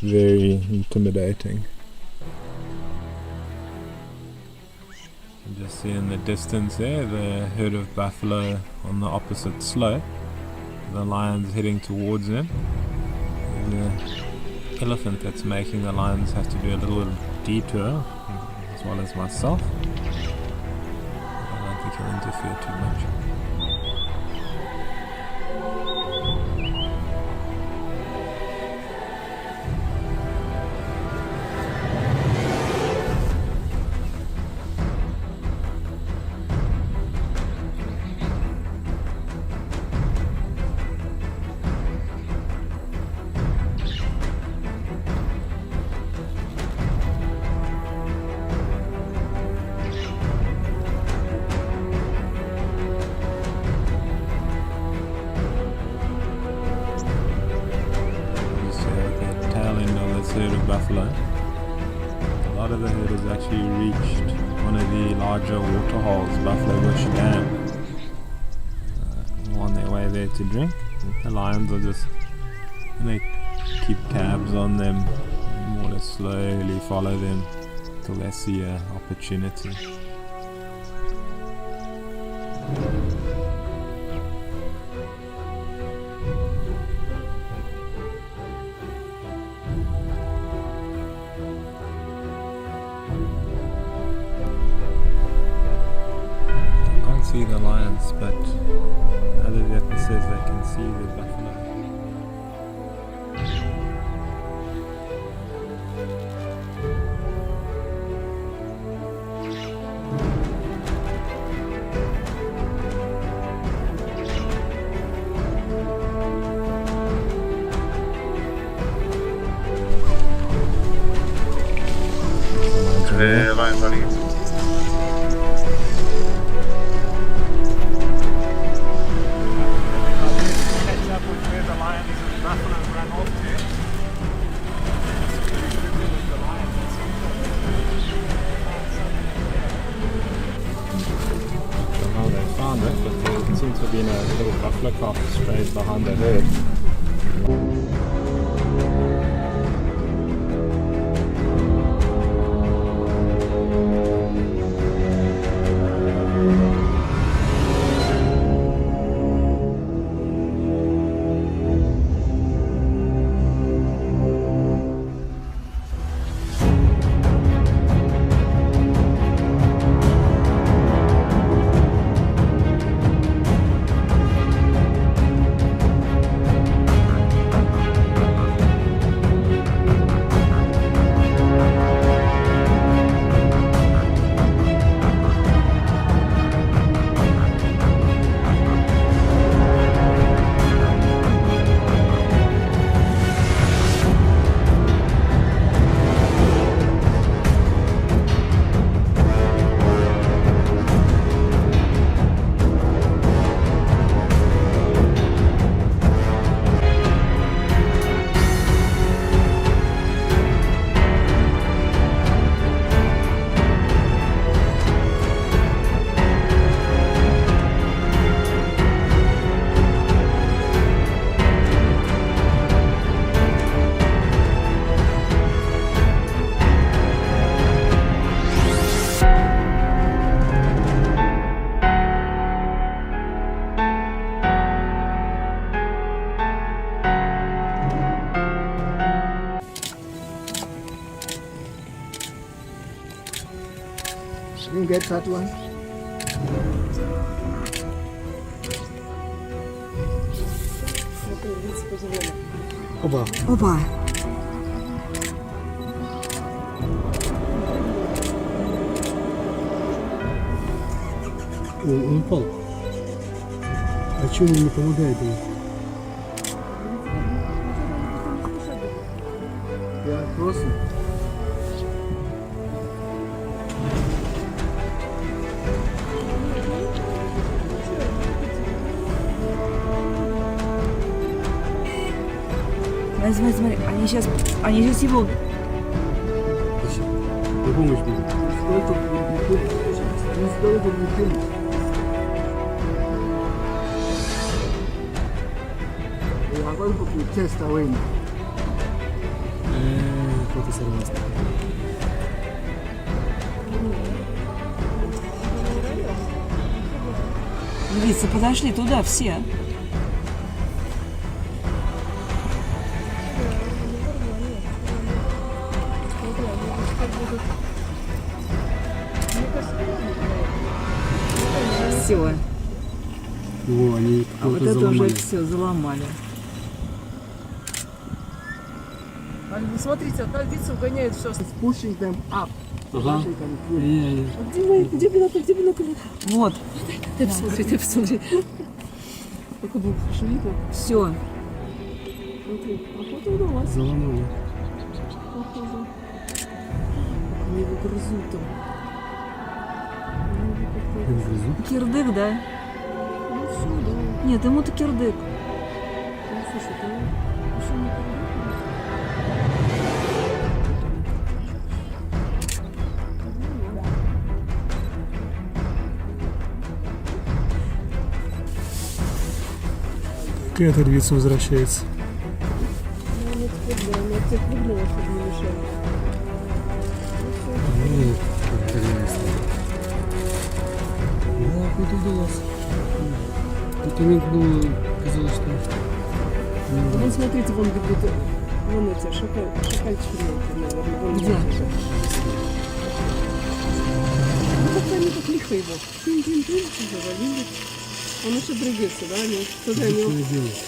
very intimidating. You just see in the distance there the herd of buffalo on the opposite slope. The lion's heading towards them. The elephant that's making the lions have to do a little detour, as well as myself. I don't think he'll interfere too much. Herd of buffalo. A lot of the herd has actually reached one of the larger water holes, Buffalo Bush Dam, on their way there to drink. The lions are just, they keep tabs on them, more to slowly follow them till they see an opportunity. See the lions, but other than says they can see the buffalo. The lions running into But there seems to have been a little buffalo calf strayed behind the herd. You get that one? Oba. Oba. Он упал. А что он не помогает ему? Я просто... Смотри, они сейчас его... Не помощь будет. Не стоит облететь. I'm going to test away now. ты согласна? Дивіться, подошли туда все. Все. О, они А вот какого-то это заломали. уже все заломали. Ну, смотрите, одна угоняет все. Pushing them up. Ага. Где бинокль? Вот, Ты посмотри. Только был видно. все. Смотри, охота удалась. Заломали. Похоже. Они его грызут там. Они его как-то- Грызут. Кирдык, да? Ну все, да. Нет, ему-то кирдык. Ну слушай, да. Еще не передохнешь. Кэтервиц возвращается. Ну, нет, да, она тебе прыгнула, чтобы не мешать. Да, куда удалось. В тот момент было, казалось, что... Ну, вон, смотрите, вон бегут, вон эти шакальчики, наверное, вон Где? лежат. Ну, как-то они так лихо его. Завалили. Он еще дрыгается, да? Они туда Что него. делать?